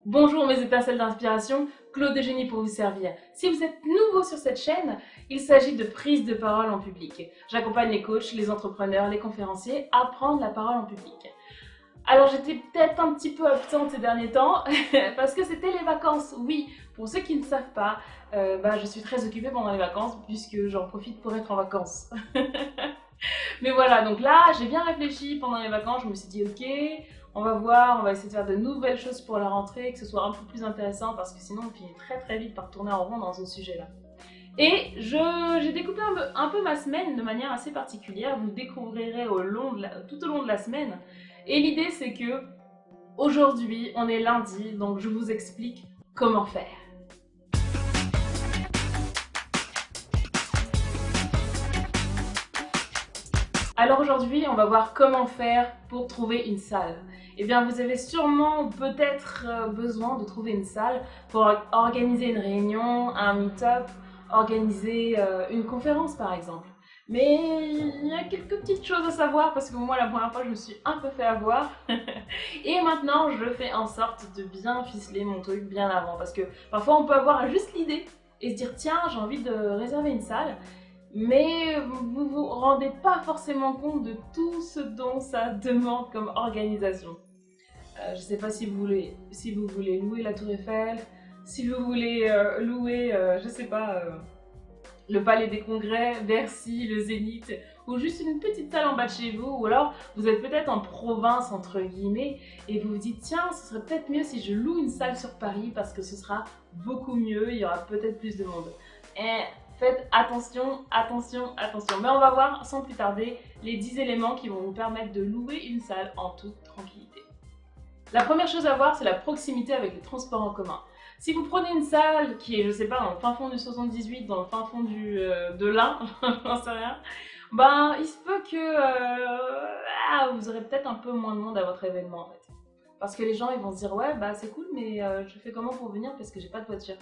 Bonjour mes étincelles d'inspiration, Claude de Génie pour vous servir. Si vous êtes nouveau sur cette chaîne, il s'agit de prise de parole en public. J'accompagne les coachs, les entrepreneurs, les conférenciers à prendre la parole en public. Alors j'étais peut-être un petit peu absente ces derniers temps parce que c'était les vacances. Oui, pour ceux qui ne savent pas, je suis très occupée pendant les vacances puisque j'en profite pour être en vacances. Mais voilà, donc là, j'ai bien réfléchi pendant les vacances, je me suis dit ok, on va voir, on va essayer de faire de nouvelles choses pour la rentrée, que ce soit un peu plus intéressant parce que sinon on finit très très vite par tourner en rond dans ce sujet-là. Et j'ai découpé un peu ma semaine de manière assez particulière, vous le découvrirez tout au long de la semaine. Et l'idée c'est que aujourd'hui, on est lundi, donc je vous explique comment faire. Alors aujourd'hui, on va voir comment faire pour trouver une salle. Eh bien, vous avez sûrement peut-être besoin de trouver une salle pour organiser une réunion, un meet-up, organiser une conférence par exemple. Mais il y a quelques petites choses à savoir parce que moi, la première fois, je me suis un peu fait avoir. Et maintenant, je fais en sorte de bien ficeler mon truc bien avant parce que parfois, on peut avoir juste l'idée et se dire tiens, j'ai envie de réserver une salle, mais vous vous rendez pas forcément compte de tout ce dont ça demande comme organisation. Je sais pas si vous voulez louer la Tour Eiffel, si vous voulez louer, je sais pas, le Palais des Congrès, Bercy, le Zénith, ou juste une petite salle en bas de chez vous, ou alors vous êtes peut-être en province entre guillemets et vous vous dites tiens, ce serait peut-être mieux si je loue une salle sur Paris parce que ce sera beaucoup mieux, il y aura peut-être plus de monde. Et faites attention, attention, attention. Mais on va voir sans plus tarder les 10 éléments qui vont vous permettre de louer une salle en toute tranquillité. La première chose à voir, c'est la proximité avec les transports en commun. Si vous prenez une salle qui est, je sais pas, dans le fin fond du 78, dans le fin fond de l'Ain, j'en sais rien, ben il se peut que vous aurez peut-être un peu moins de monde à votre événement en fait. Parce que les gens ils vont se dire ouais bah c'est cool mais je fais comment pour venir parce que j'ai pas de voiture.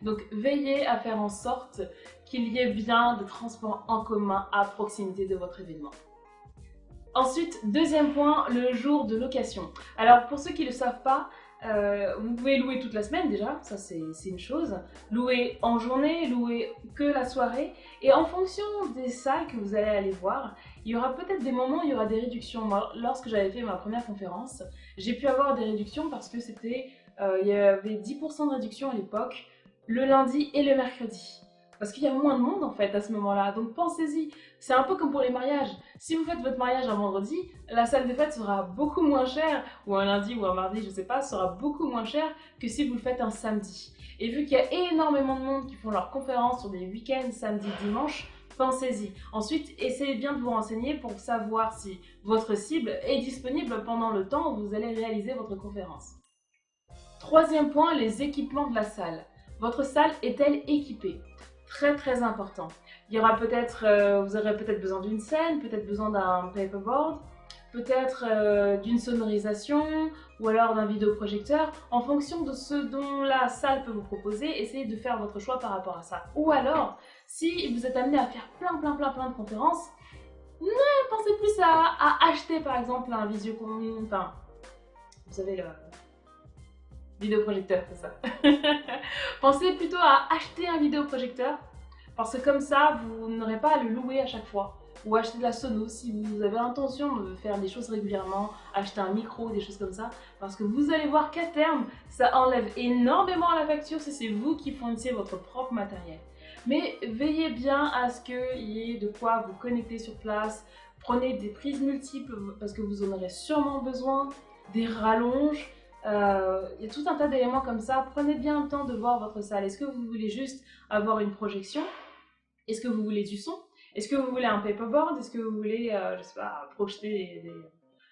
Donc veillez à faire en sorte qu'il y ait bien de transports en commun à proximité de votre événement. Ensuite, deuxième point, le jour de location. Alors pour ceux qui ne le savent pas, vous pouvez louer toute la semaine déjà, ça c'est une chose. Louer en journée, louer que la soirée. Et en fonction des salles que vous allez aller voir, il y aura peut-être des moments où il y aura des réductions. Moi, lorsque j'avais fait ma première conférence, j'ai pu avoir des réductions parce que il y avait 10% de réduction à l'époque, le lundi et le mercredi. Parce qu'il y a moins de monde en fait à ce moment-là, donc pensez-y. C'est un peu comme pour les mariages. Si vous faites votre mariage un vendredi, la salle de fête sera beaucoup moins chère, ou un lundi ou un mardi, je sais pas, sera beaucoup moins chère que si vous le faites un samedi. Et vu qu'il y a énormément de monde qui font leurs conférences sur des week-ends, samedi, dimanche, pensez-y. Ensuite, essayez bien de vous renseigner pour savoir si votre cible est disponible pendant le temps où vous allez réaliser votre conférence. Troisième point, les équipements de la salle. Votre salle est-elle équipée? Très très important. Vous aurez peut-être besoin d'une scène, peut-être besoin d'un paperboard, peut-être d'une sonorisation ou alors d'un vidéoprojecteur. En fonction de ce dont la salle peut vous proposer, essayez de faire votre choix par rapport à ça. Ou alors, si vous êtes amené à faire plein de conférences, ne pensez plus à acheter par exemple un enfin, vous savez le vidéoprojecteur, c'est ça. Pensez plutôt à acheter un vidéoprojecteur parce que comme ça, vous n'aurez pas à le louer à chaque fois. Ou acheter de la sono si vous avez l'intention de faire des choses régulièrement, acheter un micro, des choses comme ça. Parce que vous allez voir qu'à terme, ça enlève énormément à la facture si c'est vous qui fournissez votre propre matériel. Mais veillez bien à ce qu'il y ait de quoi vous connecter sur place. Prenez des prises multiples parce que vous en aurez sûrement besoin, des rallonges. Il y a tout un tas d'éléments comme ça. Prenez bien le temps de voir votre salle. Est-ce que vous voulez juste avoir une projection? Est-ce que vous voulez du son? Est-ce que vous voulez un paperboard? Est-ce que vous voulez, je sais pas, projeter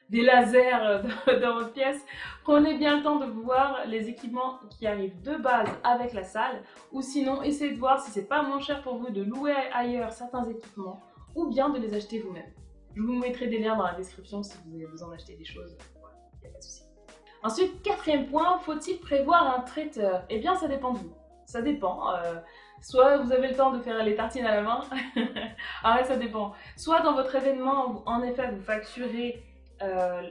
des lasers dans votre pièce? Prenez bien le temps de voir les équipements qui arrivent de base avec la salle, ou sinon essayez de voir si c'est pas moins cher pour vous de louer ailleurs certains équipements, ou bien de les acheter vous-même. Je vous mettrai des liens dans la description si vous avez besoin d'acheter des choses. Voilà, il n'y a pas de souci. Ensuite, quatrième point, faut-il prévoir un traiteur? Eh bien, ça dépend de vous. Ça dépend. Soit vous avez le temps de faire les tartines à la main. Ah ouais, ça dépend. Soit dans votre événement, en effet, vous facturez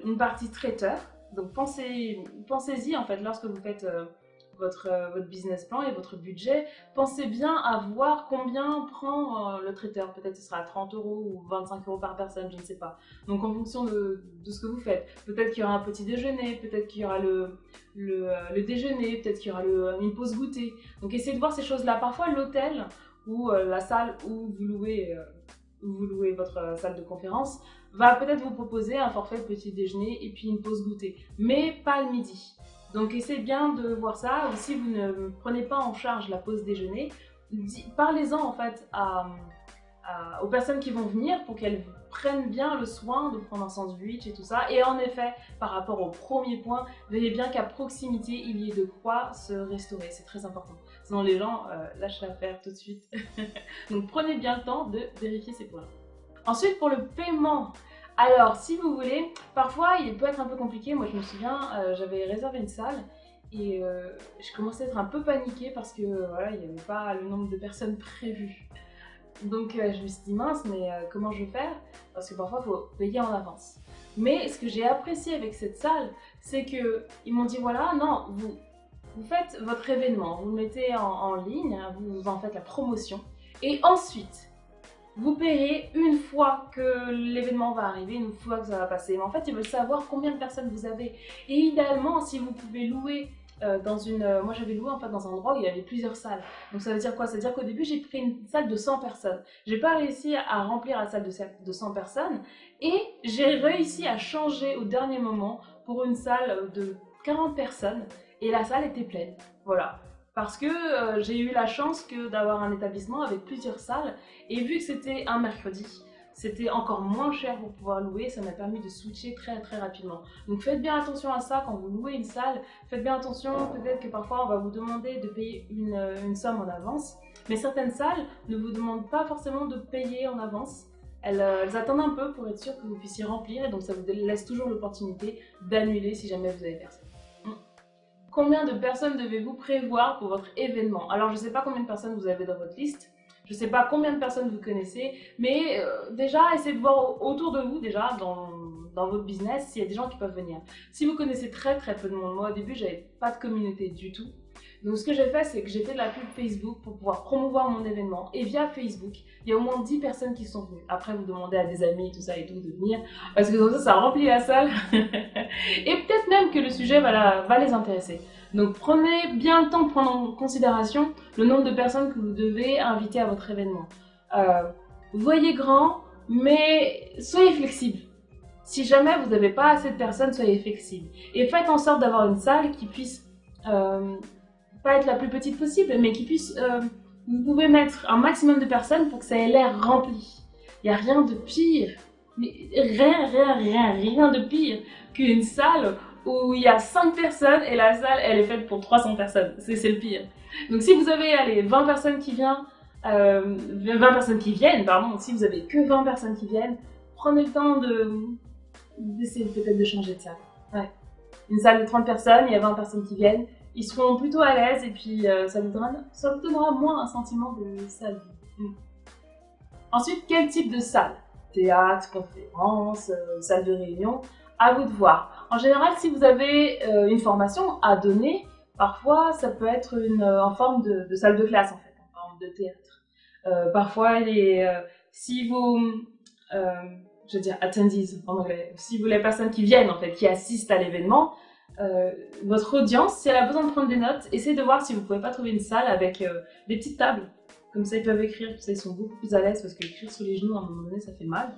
une partie traiteur. Donc pensez-y en fait lorsque vous faites votre business plan et votre budget, pensez bien à voir combien prend le traiteur. Peut-être ce sera 30 euros ou 25 euros par personne, je ne sais pas. Donc en fonction de ce que vous faites, peut-être qu'il y aura un petit déjeuner, peut-être qu'il y aura le déjeuner, peut-être qu'il y aura une pause goûter. Donc essayez de voir ces choses-là. Parfois l'hôtel ou la salle où vous louez votre salle de conférence va peut-être vous proposer un forfait petit déjeuner et puis une pause goûter, mais pas le midi. Donc essayez bien de voir ça, ou si vous ne prenez pas en charge la pause déjeuner, parlez-en en fait aux personnes qui vont venir pour qu'elles prennent bien le soin de prendre un sandwich et tout ça. Et en effet, par rapport au premier point, veillez bien qu'à proximité, il y ait de quoi se restaurer, c'est très important. Sinon les gens lâchent l'affaire tout de suite. Donc prenez bien le temps de vérifier ces points. Ensuite, pour le paiement, alors si vous voulez, parfois il peut être un peu compliqué. Moi je me souviens, j'avais réservé une salle et je commençais à être un peu paniquée parce que voilà, il n'y avait pas le nombre de personnes prévues. Donc je me suis dit mince, mais comment je vais faire? Parce que parfois il faut payer en avance. Mais ce que j'ai apprécié avec cette salle, c'est qu'ils m'ont dit voilà, non, vous faites votre événement, vous le mettez en ligne, vous en faites la promotion et ensuite vous payez une fois que l'événement va arriver, une fois que ça va passer. Mais en fait, ils veulent savoir combien de personnes vous avez. Et idéalement, si vous pouvez louer moi j'avais loué en fait dans un endroit où il y avait plusieurs salles. Donc ça veut dire quoi? Ça veut dire qu'au début j'ai pris une salle de 100 personnes. J'ai pas réussi à remplir la salle de 100 personnes et j'ai réussi à changer au dernier moment pour une salle de 40 personnes et la salle était pleine. Voilà. Parce que j'ai eu la chance d'avoir un établissement avec plusieurs salles et vu que c'était un mercredi, c'était encore moins cher pour pouvoir louer, ça m'a permis de switcher très très rapidement. Donc faites bien attention à ça quand vous louez une salle, faites bien attention, peut-être que parfois on va vous demander de payer une somme en avance, mais certaines salles ne vous demandent pas forcément de payer en avance. Elles attendent un peu pour être sûr que vous puissiez remplir et donc ça vous laisse toujours l'opportunité d'annuler si jamais vous avez personne. Combien de personnes devez-vous prévoir pour votre événement? Alors je ne sais pas combien de personnes vous avez dans votre liste, je ne sais pas combien de personnes vous connaissez, mais déjà essayez de voir autour de vous, déjà dans votre business, s'il y a des gens qui peuvent venir. Si vous connaissez très très peu de monde, moi au début j'avais pas de communauté du tout. Donc ce que j'ai fait, c'est que j'ai fait de la pub Facebook pour pouvoir promouvoir mon événement. Et via Facebook, il y a au moins 10 personnes qui sont venues. Après, vous demandez à des amis, tout ça et tout, de venir. Parce que comme ça remplit la salle. Et peut-être même que le sujet va les intéresser. Donc prenez bien le temps de prendre en considération le nombre de personnes que vous devez inviter à votre événement. Voyez grand, mais soyez flexible. Si jamais vous n'avez pas assez de personnes, soyez flexible. Et faites en sorte d'avoir une salle qui puisse pas être la plus petite possible, mais qui puisse... vous pouvez mettre un maximum de personnes pour que ça ait l'air rempli. Il n'y a rien de pire, mais rien de pire qu'une salle où il y a 5 personnes et la salle elle est faite pour 300 personnes. C'est le pire. Donc si vous avez allez, 20 personnes qui viennent, 20 personnes qui viennent, pardon, si vous avez que 20 personnes qui viennent, prenez le temps d'essayer peut-être de changer de salle. Ouais. Une salle de 30 personnes, il y a 20 personnes qui viennent, ils seront plutôt à l'aise et puis ça vous donnera moins un sentiment de salle. Ensuite, quel type de salle? Théâtre, conférence, salle de réunion? À vous de voir. En général, si vous avez une formation à donner, parfois ça peut être en forme de salle de classe en fait, en forme de théâtre. Parfois, si vous, je veux dire attendees en anglais, si vous les personnes qui viennent en fait, qui assistent à l'événement, votre audience, si elle a besoin de prendre des notes, essayez de voir si vous pouvez pas trouver une salle avec des petites tables. Comme ça, ils peuvent écrire, tout ça, ils sont beaucoup plus à l'aise parce qu'écrire sur les genoux, à un moment donné, ça fait mal.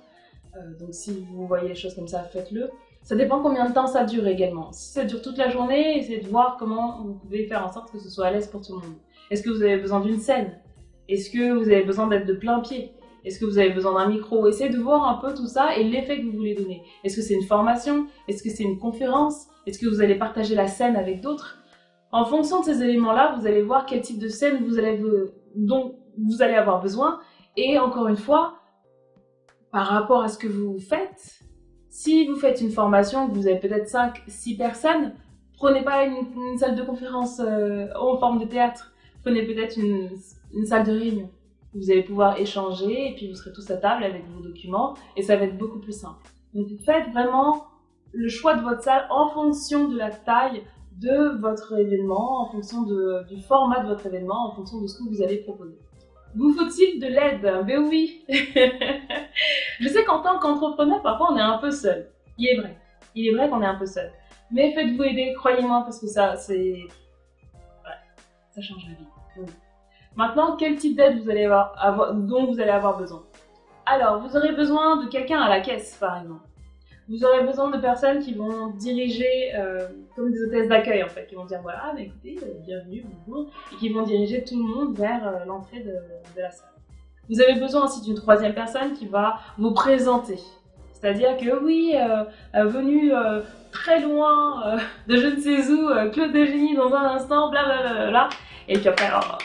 Donc si vous voyez les choses comme ça, faites-le. Ça dépend combien de temps ça dure également. Si ça dure toute la journée, essayez de voir comment vous pouvez faire en sorte que ce soit à l'aise pour tout le monde. Est-ce que vous avez besoin d'une scène? Est-ce que vous avez besoin d'être de plein pied? Est-ce que vous avez besoin d'un micro? Essayez de voir un peu tout ça et l'effet que vous voulez donner. Est-ce que c'est une formation? Est-ce que c'est une conférence? Est-ce que vous allez partager la scène avec d'autres? En fonction de ces éléments-là, vous allez voir quel type de scène dont vous allez avoir besoin. Et encore une fois, par rapport à ce que vous faites, si vous faites une formation, vous avez peut-être 5-6 personnes, prenez pas une salle de conférence en forme de théâtre, prenez peut-être une salle de réunion. Vous allez pouvoir échanger et puis vous serez tous à table avec vos documents et ça va être beaucoup plus simple. Donc faites vraiment le choix de votre salle en fonction de la taille de votre événement, en fonction du format de votre événement, en fonction de ce que vous allez proposer. Vous faut-il de l'aide? Ben oui. Je sais qu'en tant qu'entrepreneur, parfois on est un peu seul. Il est vrai. Il est vrai qu'on est un peu seul. Mais faites-vous aider, croyez-moi, parce que ça, c'est... Ouais, ça change la vie. Oui. Maintenant, quel type d'aide vous allez dont vous allez avoir besoin? Alors, vous aurez besoin de quelqu'un à la caisse, par exemple. Vous aurez besoin de personnes qui vont diriger, comme des hôtesses d'accueil en fait, qui vont dire voilà, bah, écoutez, bienvenue, bonjour, et qui vont diriger tout le monde vers l'entrée de la salle. Vous avez besoin aussi d'une troisième personne qui va vous présenter. C'est-à-dire que oui, venu très loin de je ne sais où, Claude Eugénie dans un instant, blablabla, et puis après, oh,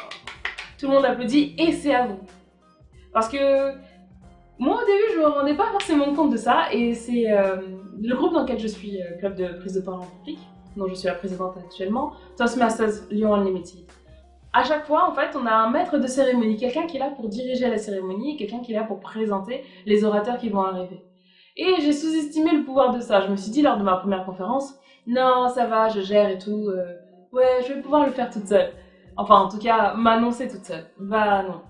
tout le monde applaudit et c'est à vous. Parce que moi, au début, je me rendais pas forcément compte de ça, et c'est le groupe dans lequel je suis, club de prise de parole en public, dont je suis la présidente actuellement, Toastmasters Lyon Unlimited. À chaque fois, en fait, on a un maître de cérémonie, quelqu'un qui est là pour diriger la cérémonie, et quelqu'un qui est là pour présenter les orateurs qui vont arriver. Et j'ai sous-estimé le pouvoir de ça. Je me suis dit lors de ma première conférence, non, ça va, je gère et tout, ouais, je vais pouvoir le faire toute seule. Enfin, en tout cas, m'annoncer toute seule. Bah non,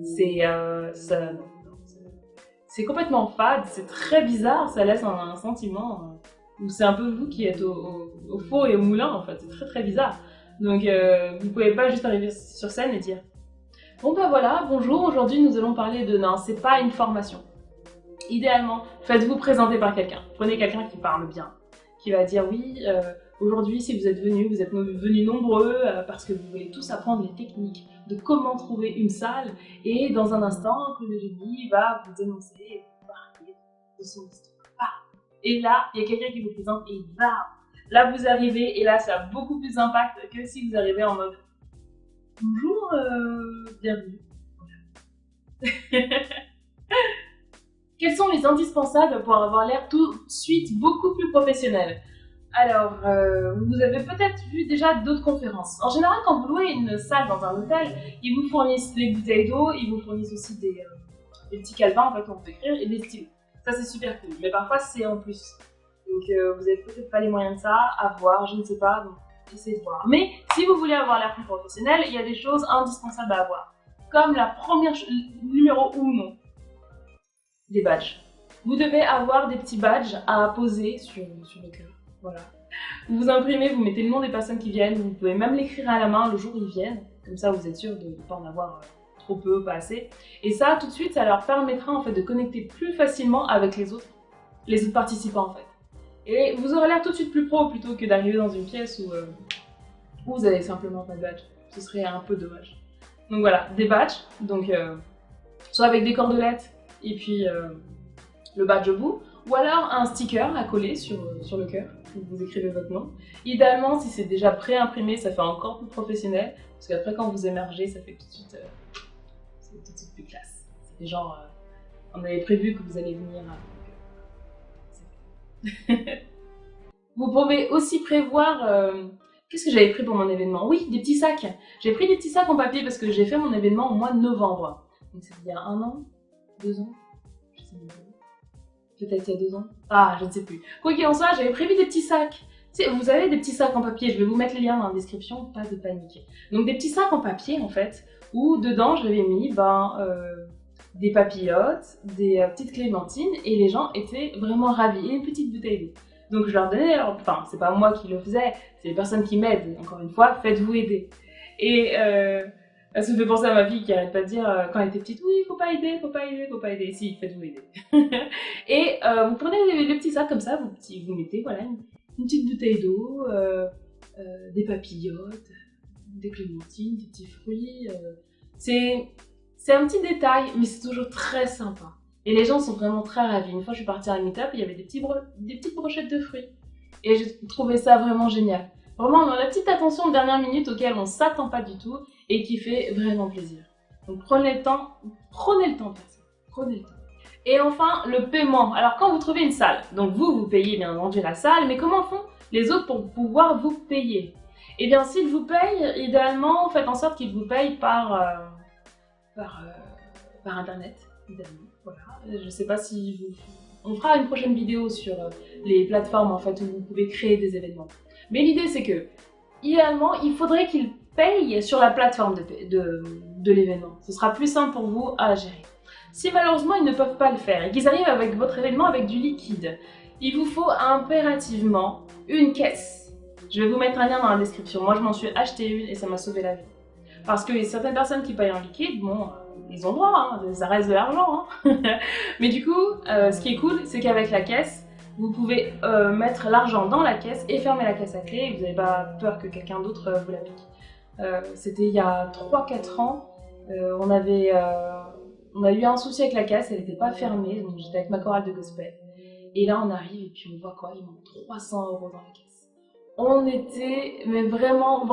c'est ça, non. C'est complètement fade, c'est très bizarre, ça laisse un sentiment où c'est un peu vous qui êtes au four et au moulin en fait, c'est très très bizarre. Donc vous pouvez pas juste arriver sur scène et dire bon bah voilà, bonjour, aujourd'hui nous allons parler de... Non, c'est pas une formation. Idéalement, faites-vous présenter par quelqu'un. Prenez quelqu'un qui parle bien, qui va dire oui, aujourd'hui si vous êtes venus nombreux parce que vous voulez tous apprendre les techniques de comment trouver une salle, et dans un instant, Claude Eugénie va vous dénoncer et vous parler de son histoire. Et là, il y a quelqu'un qui vous présente et bam, là vous arrivez et là ça a beaucoup plus d'impact que si vous arrivez en mode bonjour, bienvenue. Quels sont les indispensables pour avoir l'air tout de suite beaucoup plus professionnel? Alors, vous avez peut-être vu déjà d'autres conférences. En général, quand vous louez une salle dans un hôtel, ils vous fournissent des bouteilles d'eau, ils vous fournissent aussi des petits calepins en fait, pour vous écrire et des stylos. Ça, c'est super cool. Mais parfois, c'est en plus. Donc, vous n'avez peut-être pas les moyens de ça, à voir, je ne sais pas. Donc, essayez de voir. Mais si vous voulez avoir l'air plus professionnel, il y a des choses indispensables à avoir. Comme la première numéro 1, des badges. Vous devez avoir des petits badges à poser sur le cœur. Voilà. Vous imprimez, vous mettez le nom des personnes qui viennent, vous pouvez même l'écrire à la main le jour où ils viennent, comme ça vous êtes sûr de ne pas en avoir trop peu, pas assez. Et ça, tout de suite, ça leur permettra en fait de connecter plus facilement avec les autres participants en fait. Et vous aurez l'air tout de suite plus pro plutôt que d'arriver dans une pièce où vous avez simplement pas de badge. Ce serait un peu dommage. Donc voilà, des badges, donc soit avec des cordelettes et puis le badge au bout, ou alors un sticker à coller sur le cœur, où vous écrivez votre nom. Idéalement, si c'est déjà pré-imprimé, ça fait encore plus professionnel, parce qu'après quand vous émergez, ça fait tout de suite, plus classe. C'est genre, on avait prévu que vous allez venir. Vous pouvez aussi prévoir, qu'est-ce que j'avais pris pour mon événement? Oui, des petits sacs. J'ai pris des petits sacs en papier parce que j'ai fait mon événement au mois de novembre. Donc c'était il y a 1 an, 2 ans, je sais pas. Peut-être il y a 2 ans. Ah, je ne sais plus. Quoi qu'il en soit, j'avais prévu des petits sacs. Vous avez des petits sacs en papier, je vais vous mettre les liens dans la description, pas de panique. Donc des petits sacs en papier en fait, où dedans j'avais mis des papillotes, des petites clémentines, et les gens étaient vraiment ravis. Et une petite bouteille d'eau. Donc je leur donnais, enfin c'est pas moi qui le faisais, c'est les personnes qui m'aident. Encore une fois, faites-vous aider. Et ça me fait penser à ma fille qui arrête pas de dire quand elle était petite, oui, faut pas aider, faut pas aider, faut pas aider. Si, faites-vous aider. Et vous prenez les petits sacs comme ça, vous mettez voilà, une petite bouteille d'eau, des papillotes, des clémentines, des petits fruits. C'est un petit détail, mais c'est toujours très sympa. Et les gens sont vraiment très ravis. Une fois, je suis partie à un meet-up, il y avait des petites brochettes de fruits. Et j'ai trouvé ça vraiment génial. Vraiment, la petite attention de dernière minute auquel on ne s'attend pas du tout et qui fait vraiment plaisir. Donc prenez le temps de faire ça. Prenez le temps. Et enfin, le paiement. Alors quand vous trouvez une salle, donc vous payez bien entendu la salle, mais comment font les autres pour pouvoir vous payer? Eh bien, s'ils vous payent, idéalement, faites en sorte qu'ils vous payent par internet, idéalement. Voilà. Je ne sais pas si On fera une prochaine vidéo sur les plateformes en fait où vous pouvez créer des événements. Mais l'idée c'est que, idéalement, il faudrait qu'ils payent sur la plateforme de l'événement. Ce sera plus simple pour vous à gérer. Si malheureusement ils ne peuvent pas le faire et qu'ils arrivent avec votre événement avec du liquide, il vous faut impérativement une caisse. Je vais vous mettre un lien dans la description. Moi je m'en suis acheté une et ça m'a sauvé la vie. Parce que certaines personnes qui payent en liquide, bon, ils ont droit, hein, ça reste de l'argent. Hein. Mais du coup, ce qui est cool, c'est qu'avec la caisse, vous pouvez mettre l'argent dans la caisse et fermer la caisse à clé et vous n'avez pas peur que quelqu'un d'autre vous la pique. C'était il y a 3-4 ans, on a eu un souci avec la caisse, elle n'était pas fermée, donc j'étais avec ma chorale de gospel. Et là on arrive et puis on voit quoi, il manque 300 € dans la caisse. On était mais vraiment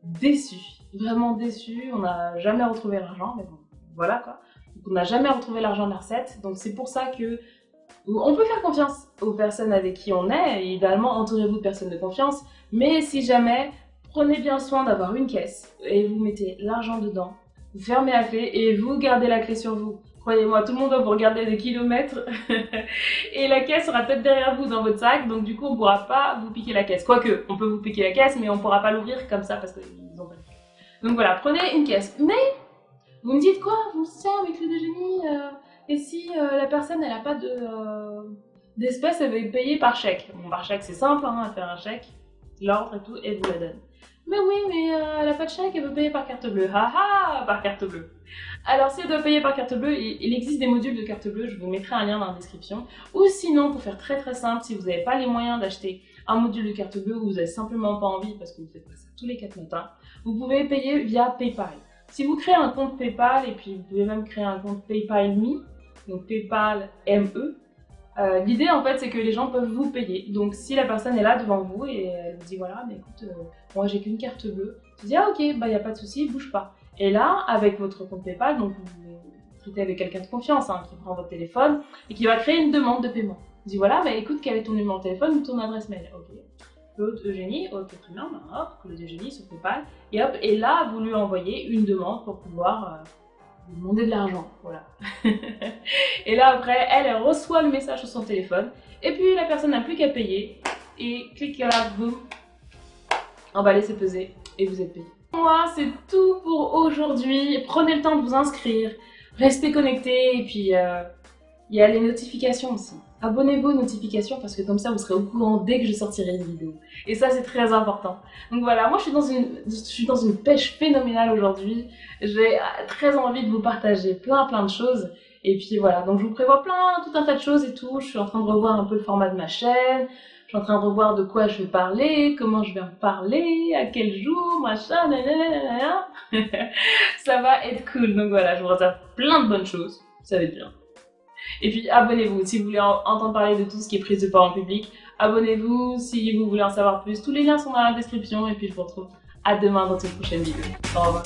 déçus, vraiment déçus, on n'a jamais retrouvé l'argent, mais bon, voilà quoi. Donc, on n'a jamais retrouvé l'argent de la recette, donc c'est pour ça que on peut faire confiance aux personnes avec qui on est, et idéalement entourez-vous de personnes de confiance, mais si jamais, prenez bien soin d'avoir une caisse, et vous mettez l'argent dedans, vous fermez la clé, et vous gardez la clé sur vous. Croyez-moi, tout le monde va vous regarder des kilomètres, et la caisse sera peut-être derrière vous dans votre sac, donc du coup on ne pourra pas vous piquer la caisse. Quoique, on peut vous piquer la caisse, mais on ne pourra pas l'ouvrir comme ça, parce qu'ils ont pas le clé. Donc voilà, prenez une caisse. Mais, vous me dites quoi? Vous tiens avec le déjeuner et si la personne elle n'a pas d'espèce, elle va payer par chèque. Bon, par chèque c'est simple, hein, faire un chèque, l'ordre et tout, et vous la donne. Mais oui, mais elle n'a pas de chèque, elle veut payer par carte bleue. Haha, par carte bleue. Alors si elle doit payer par carte bleue, il existe des modules de carte bleue, je vous mettrai un lien dans la description. Ou sinon, pour faire très simple, si vous n'avez pas les moyens d'acheter un module de carte bleue ou vous n'avez simplement pas envie parce que vous faites pas ça tous les 4 matins, vous pouvez payer via PayPal. Si vous créez un compte PayPal et puis vous pouvez même créer un compte PayPal Me, donc PayPal ME, l'idée en fait c'est que les gens peuvent vous payer. Donc si la personne est là devant vous et elle vous dit voilà mais écoute moi j'ai qu'une carte bleue, tu dis ah ok bah y a pas de souci, bouge pas. Et là avec votre compte PayPal, donc vous traitez avec quelqu'un de confiance hein, qui prend votre téléphone et qui va créer une demande de paiement. Vous dites voilà mais écoute quel est ton numéro de téléphone ou ton adresse mail. Ok. Claude Eugénie, ok très bien, ben, hop, Claude Eugénie sur PayPal et hop et là vous lui envoyez une demande pour pouvoir vous demander de l'argent, voilà. Et là après, elle reçoit le message sur son téléphone, et puis la personne n'a plus qu'à payer, et clique là, boum, emballez, c'est pesé, et vous êtes payé. Moi, c'est tout pour aujourd'hui. Prenez le temps de vous inscrire, restez connectés, et puis il y a les notifications aussi. Abonnez-vous aux notifications parce que comme ça vous serez au courant dès que je sortirai une vidéo. Et ça c'est très important. Donc voilà, moi je suis dans une pêche phénoménale aujourd'hui. J'ai très envie de vous partager plein de choses. Et puis voilà, donc je vous prévois tout un tas de choses et tout. Je suis en train de revoir un peu le format de ma chaîne. Je suis en train de revoir de quoi je vais parler, comment je vais en parler, à quel jour, machin, nanana. Ça va être cool. Donc voilà, je vous réserve plein de bonnes choses. Ça va être bien. Et puis abonnez-vous si vous voulez entendre parler de tout ce qui est prise de parole en public. Abonnez-vous si vous voulez en savoir plus. Tous les liens sont dans la description et puis je vous retrouve à demain dans une prochaine vidéo. Au revoir.